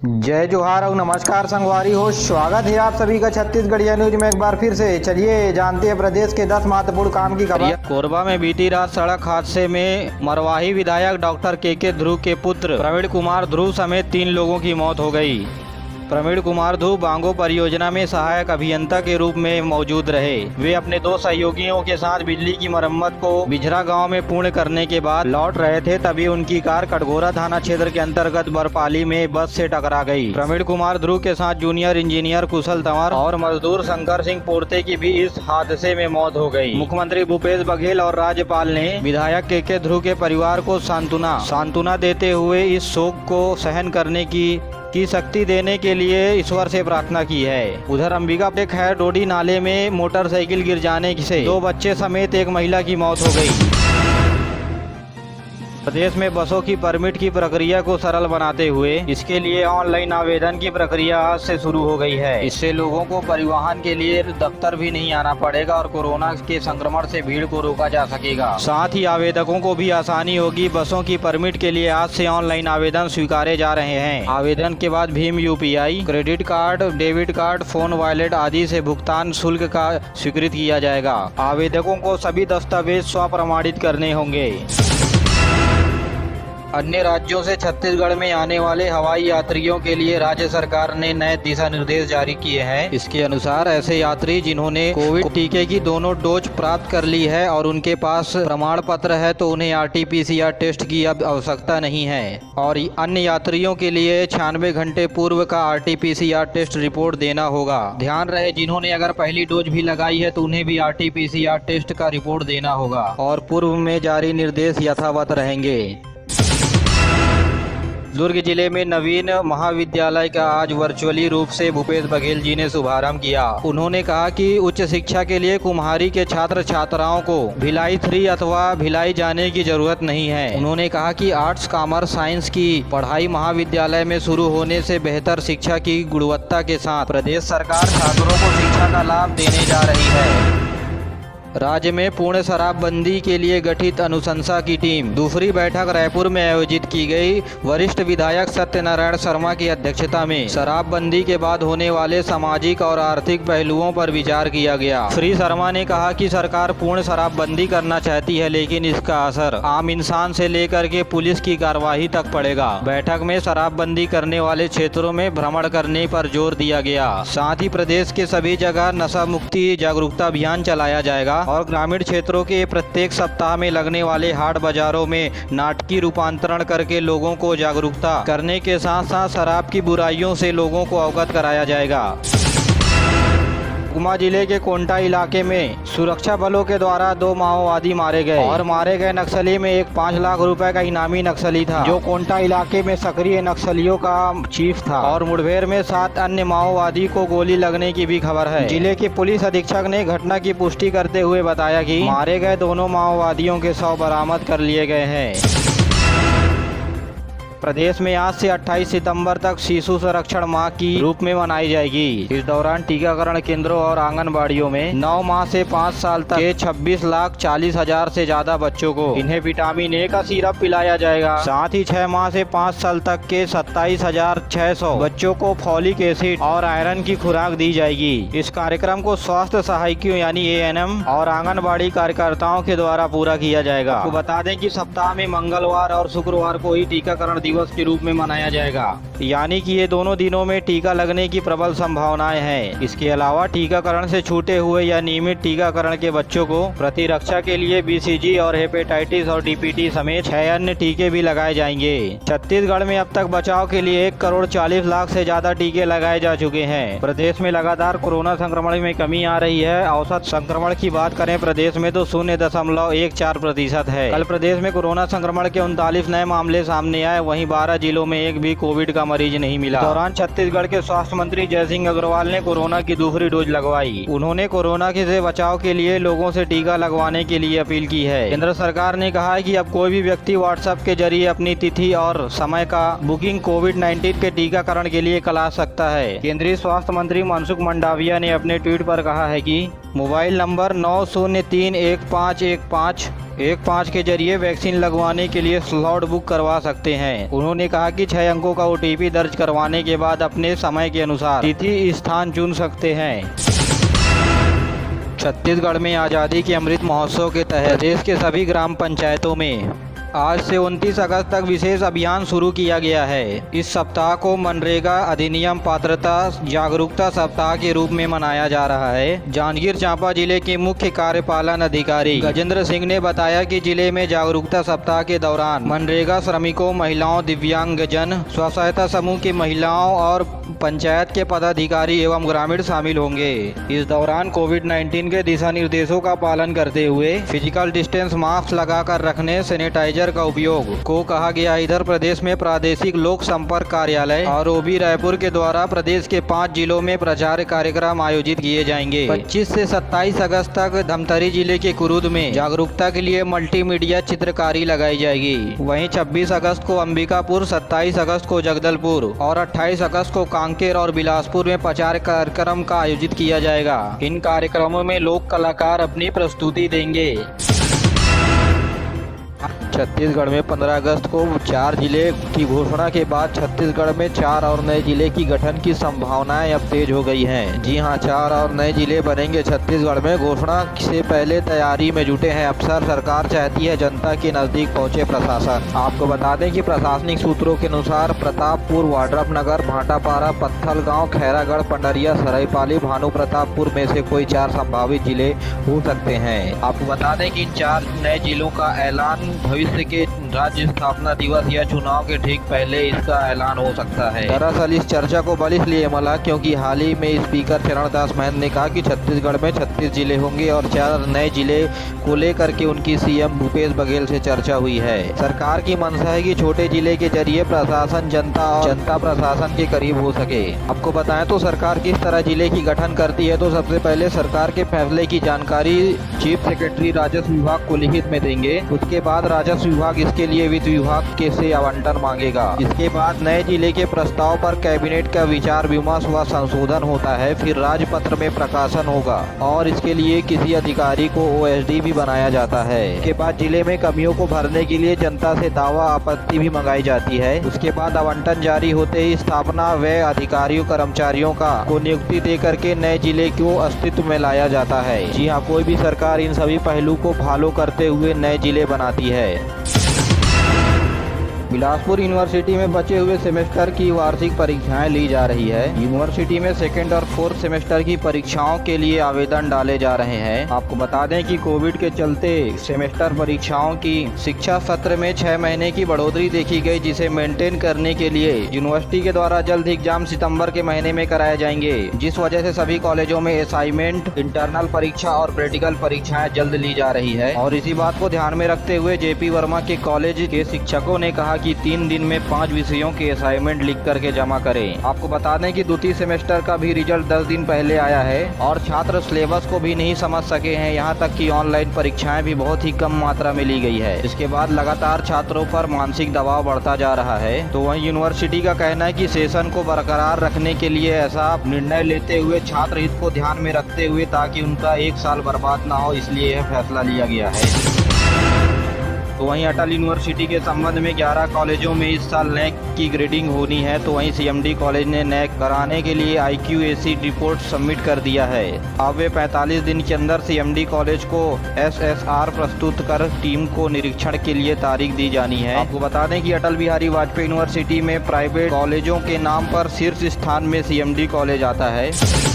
जय जोहार और नमस्कार संगवारी हो। स्वागत है आप सभी का छत्तीसगढ़िया न्यूज में एक बार फिर से। चलिए जानते हैं प्रदेश के 10 महत्वपूर्ण काम की खबर। कोरबा में बीती रात सड़क हादसे में मरवाही विधायक डॉक्टर के ध्रुव के पुत्र प्रवीण कुमार ध्रुव समेत 3 लोगों की मौत हो गई। प्रवीण कुमार ध्रुव बांगो परियोजना में सहायक अभियंता के रूप में मौजूद रहे। वे अपने 2 सहयोगियों के साथ बिजली की मरम्मत को बिझरा गांव में पूर्ण करने के बाद लौट रहे थे, तभी उनकी कार कटघोरा थाना क्षेत्र के अंतर्गत बरपाली में बस से टकरा गई। प्रवीण कुमार ध्रुव के साथ जूनियर इंजीनियर कुशल तंवर और मजदूर शंकर सिंह पोर्ते की भी इस हादसे में मौत हो गई। मुख्यमंत्री भूपेश बघेल और राज्यपाल ने विधायक के ध्रुव के परिवार को सांत्वना देते हुए इस शोक को सहन करने की शक्ति देने के लिए ईश्वर से प्रार्थना की है। उधर अंबिकापुर के खैर डोडी नाले में मोटरसाइकिल गिर जाने से 2 बच्चे समेत एक महिला की मौत हो गई। प्रदेश में बसों की परमिट की प्रक्रिया को सरल बनाते हुए इसके लिए ऑनलाइन आवेदन की प्रक्रिया आज से शुरू हो गई है। इससे लोगों को परिवहन के लिए दफ्तर भी नहीं आना पड़ेगा और कोरोना के संक्रमण से भीड़ को रोका जा सकेगा। साथ ही आवेदकों को भी आसानी होगी। बसों की परमिट के लिए आज से ऑनलाइन आवेदन स्वीकारे जा रहे हैं। आवेदन के बाद Bhim UPI, credit card, debit card, phone wallet आदि से भुगतान शुल्क का स्वीकृत किया जाएगा। आवेदकों को सभी दस्तावेज स्वप्रमाणित करने होंगे। अन्य राज्यों से छत्तीसगढ़ में आने वाले हवाई यात्रियों के लिए राज्य सरकार ने नए दिशा निर्देश जारी किए हैं। इसके अनुसार ऐसे यात्री जिन्होंने कोविड टीके की दोनों डोज प्राप्त कर ली है और उनके पास प्रमाण पत्र है तो उन्हें RT-PCR टेस्ट की अब आवश्यकता नहीं है। और अन्य यात्रियों के लिए 96 घंटे पूर्व का RT-PCR टेस्ट रिपोर्ट देना होगा। ध्यान रहे, जिन्होंने अगर पहली डोज भी लगाई है तो उन्हें भी RT-PCR टेस्ट का रिपोर्ट देना होगा और पूर्व में जारी निर्देश यथावत रहेंगे। दुर्ग जिले में नवीन महाविद्यालय का आज वर्चुअली रूप से भूपेश बघेल जी ने शुभारंभ किया। उन्होंने कहा कि उच्च शिक्षा के लिए कुम्हारी के छात्र छात्राओं को भिलाई 3 अथवा भिलाई जाने की जरूरत नहीं है। उन्होंने कहा कि आर्ट्स, कॉमर्स, साइंस की पढ़ाई महाविद्यालय में शुरू होने से बेहतर शिक्षा की गुणवत्ता के साथ प्रदेश सरकार छात्रों को शिक्षा का लाभ देने जा रही है। राज्य में पूर्ण शराबबंदी के लिए गठित अनुशंसा की टीम। दूसरी बैठक रायपुर में आयोजित की गई। वरिष्ठ विधायक सत्यनारायण शर्मा की अध्यक्षता में शराबबंदी के बाद होने वाले सामाजिक और आर्थिक पहलुओं पर विचार किया गया। श्री शर्मा ने कहा कि सरकार पूर्ण शराबबंदी करना चाहती है, लेकिन इसका असर आम इंसान से लेकर के पुलिस की कार्यवाही तक पड़ेगा। बैठक में शराबबंदी करने वाले क्षेत्रों में भ्रमण करने पर जोर दिया गया। साथ ही प्रदेश के सभी जगह नशा मुक्ति जागरूकता अभियान चलाया जाएगा और ग्रामीण क्षेत्रों के प्रत्येक सप्ताह में लगने वाले हाट बाजारों में नाटकीय रूपांतरण करके लोगों को जागरूकता करने के साथ साथ शराब की बुराइयों से लोगों को अवगत कराया जाएगा। सुकमा जिले के कोंटा इलाके में सुरक्षा बलों के द्वारा 2 माओवादी मारे गए और मारे गए नक्सली में एक 5 लाख रुपए का इनामी नक्सली था, जो कोंटा इलाके में सक्रिय नक्सलियों का चीफ था। और मुठभेड़ में 7 अन्य माओवादी को गोली लगने की भी खबर है। जिले के पुलिस अधीक्षक ने घटना की पुष्टि करते हुए बताया कि मारे गए दोनों माओवादियों के शव बरामद कर लिए गए हैं। प्रदेश में आज से 28 सितंबर तक शिशु संरक्षण माह की रूप में मनाई जाएगी। इस दौरान टीकाकरण केंद्रों और आंगनबाड़ियों में 9 माह से 5 साल तक के 26,40,000 से ज्यादा बच्चों को इन्हें विटामिन A का सिरप पिलाया जाएगा। साथ ही 6 माह से 5 साल तक के 27,600 बच्चों को फॉलिक एसिड और आयरन की खुराक दी जाएगी। इस कार्यक्रम को स्वास्थ्य सहायियों यानी ANM और आंगनबाड़ी कार्यकर्ताओं के द्वारा पूरा किया जाएगा। आपको बता दें कि सप्ताह में मंगलवार और शुक्रवार को ही टीकाकरण दिवस के रूप में मनाया जाएगा, यानी कि ये दोनों दिनों में टीका लगने की प्रबल संभावनाएं हैं। इसके अलावा टीकाकरण से छूटे हुए या नियमित टीकाकरण के बच्चों को प्रतिरक्षा के लिए BCG और हेपेटाइटिस और DPT समेत 6 अन्य टीके भी लगाए जाएंगे। छत्तीसगढ़ में अब तक बचाव के लिए 1,40,00,000 से ज्यादा टीके लगाए जा चुके हैं। प्रदेश में लगातार कोरोना संक्रमण में कमी आ रही है। औसत संक्रमण की बात करें प्रदेश में तो 0.14% है। कल प्रदेश में कोरोना संक्रमण के 39 नए मामले सामने आए। वहीं 12 जिलों में एक भी कोविड का मरीज नहीं मिला। दौरान छत्तीसगढ़ के स्वास्थ्य मंत्री जय सिंह अग्रवाल ने कोरोना की दूसरी डोज लगवाई। उन्होंने कोरोना से बचाव के लिए लोगों से टीका लगवाने के लिए अपील की है। केंद्र सरकार ने कहा है कि अब कोई भी व्यक्ति व्हाट्सएप के जरिए अपनी तिथि और समय का बुकिंग कोविड-19 के टीकाकरण के लिए करा सकता है। केंद्रीय स्वास्थ्य मंत्री मनसुख मंडाविया ने अपने ट्वीट पर कहा है कि मोबाइल नंबर 9031515115 के जरिए वैक्सीन लगवाने के लिए स्लॉट बुक करवा सकते हैं। उन्होंने कहा कि 6 अंकों का OTP दर्ज करवाने के बाद अपने समय के अनुसार तिथि स्थान चुन सकते हैं। छत्तीसगढ़ में आज़ादी के अमृत महोत्सव के तहत देश के सभी ग्राम पंचायतों में आज से 29 अगस्त तक विशेष अभियान शुरू किया गया है। इस सप्ताह को मनरेगा अधिनियम पात्रता जागरूकता सप्ताह के रूप में मनाया जा रहा है। जांजगीर चांपा जिले के मुख्य कार्यपालन अधिकारी गजेंद्र सिंह ने बताया कि जिले में जागरूकता सप्ताह के दौरान मनरेगा श्रमिकों, महिलाओं, दिव्यांगजन, स्व सहायता समूह की महिलाओं और पंचायत के पदाधिकारी एवं ग्रामीण शामिल होंगे। इस दौरान कोविड-19 के दिशा निर्देशों का पालन करते हुए फिजिकल डिस्टेंस, मास्क लगाकर रखने, सैनिटाइजर का उपयोग को कहा गया। इधर प्रदेश में प्रादेशिक लोक संपर्क कार्यालय और OB रायपुर के द्वारा प्रदेश के 5 जिलों में प्रचार कार्यक्रम आयोजित किए जाएंगे। 25 से 27 अगस्त तक धमतरी जिले के कुरुद में जागरूकता के लिए मल्टीमीडिया चित्रकारी लगाई जाएगी। वहीं 26 अगस्त को अंबिकापुर, 27 अगस्त को जगदलपुर और 28 अगस्त को कांकेर और बिलासपुर में प्रचार कार्यक्रम का आयोजित किया जाएगा। इन कार्यक्रमों में लोक कलाकार अपनी प्रस्तुति देंगे। छत्तीसगढ़ में 15 अगस्त को 4 जिले की घोषणा के बाद छत्तीसगढ़ में 4 और नए जिले की गठन की संभावनाएं अब तेज हो गई हैं। जी हां, 4 और नए जिले बनेंगे छत्तीसगढ़ में। घोषणा से पहले तैयारी में जुटे हैं अफसर। सरकार चाहती है जनता के नजदीक पहुंचे प्रशासन। आपको बता दें कि प्रशासनिक सूत्रों के अनुसार प्रतापपुर, वाड्रफनगर, भाटापारा, पत्थलगांव, खैरागढ़, पंडरिया, सरायपाली, भानु प्रतापपुर में से कोई 4 संभावित जिले हो सकते हैं। आपको बता दें कि इन 4 नए जिलों का ऐलान भविष्य के राज्य स्थापना दिवस या चुनाव के ठीक पहले इसका ऐलान हो सकता है। दरअसल इस चर्चा को बल इसलिए मिला क्योंकि हाल ही में स्पीकर चरणदास महंत ने कहा कि छत्तीसगढ़ में 36 जिले होंगे और 4 नए जिले को लेकर के उनकी CM भूपेश बघेल से चर्चा हुई है। सरकार की मंशा है कि छोटे जिले के जरिए प्रशासन जनता और जनता प्रशासन के करीब हो सके। आपको बताएं तो सरकार किस तरह जिले की गठन करती है तो सबसे पहले सरकार के फैसले की जानकारी चीफ सेक्रेटरी राजस्व विभाग को लिखित में देंगे। उसके बाद राजस्व विभाग इसके लिए वित्त विभाग के से आवंटन मांगेगा। इसके बाद नए जिले के प्रस्ताव पर कैबिनेट का विचार विमर्श व संशोधन होता है। फिर राजपत्र में प्रकाशन होगा और इसके लिए किसी अधिकारी को OSD भी बनाया जाता है। इसके बाद जिले में कमियों को भरने के लिए जनता से दावा आपत्ति भी मंगाई जाती है। उसके बाद आवंटन जारी होते ही स्थापना व अधिकारियों कर्मचारियों को नियुक्ति दे करके नए जिले को अस्तित्व में लाया जाता है। जी हाँ, कोई भी सरकार इन सभी पहलू को फॉलो करते हुए नए जिले बनाती है। बिलासपुर यूनिवर्सिटी में बचे हुए सेमेस्टर की वार्षिक परीक्षाएं ली जा रही है। यूनिवर्सिटी में 2nd और 4th सेमेस्टर की परीक्षाओं के लिए आवेदन डाले जा रहे हैं। आपको बता दें कि कोविड के चलते सेमेस्टर परीक्षाओं की शिक्षा सत्र में 6 महीने की बढ़ोतरी देखी गई, जिसे मेंटेन करने के लिए यूनिवर्सिटी के द्वारा जल्द एग्जाम सितंबर के महीने में कराए जाएंगे, जिस वजह से सभी कॉलेजों में असाइनमेंट, इंटरनल परीक्षा और प्रैक्टिकल परीक्षाएं जल्द ली जा रही है। और इसी बात को ध्यान में रखते हुए JP वर्मा के कॉलेज के शिक्षकों ने कहा कि 3 दिन में 5 विषयों के असाइनमेंट लिख करके जमा करें। आपको बता दें कि द्वितीय सेमेस्टर का भी रिजल्ट 10 दिन पहले आया है और छात्र सिलेबस को भी नहीं समझ सके हैं। यहाँ तक कि ऑनलाइन परीक्षाएं भी बहुत ही कम मात्रा में ली गई है। इसके बाद लगातार छात्रों पर मानसिक दबाव बढ़ता जा रहा है। तो वहीं यूनिवर्सिटी का कहना है कि सेशन को बरकरार रखने के लिए ऐसा निर्णय लेते हुए छात्र हित को ध्यान में रखते हुए ताकि उनका 1 साल बर्बाद ना हो, इसलिए यह फैसला लिया गया है। तो वहीं अटल यूनिवर्सिटी के संबंध में 11 कॉलेजों में इस साल NAC की ग्रेडिंग होनी है। तो वहीं CMD कॉलेज ने NAC कराने के लिए IQAC रिपोर्ट सबमिट कर दिया है। अब वे 45 दिन के अंदर CMD कॉलेज को SSR प्रस्तुत कर टीम को निरीक्षण के लिए तारीख दी जानी है। आपको बता दें कि अटल बिहारी वाजपेयी यूनिवर्सिटी में प्राइवेट कॉलेजों के नाम पर शीर्ष स्थान में CMD कॉलेज आता है।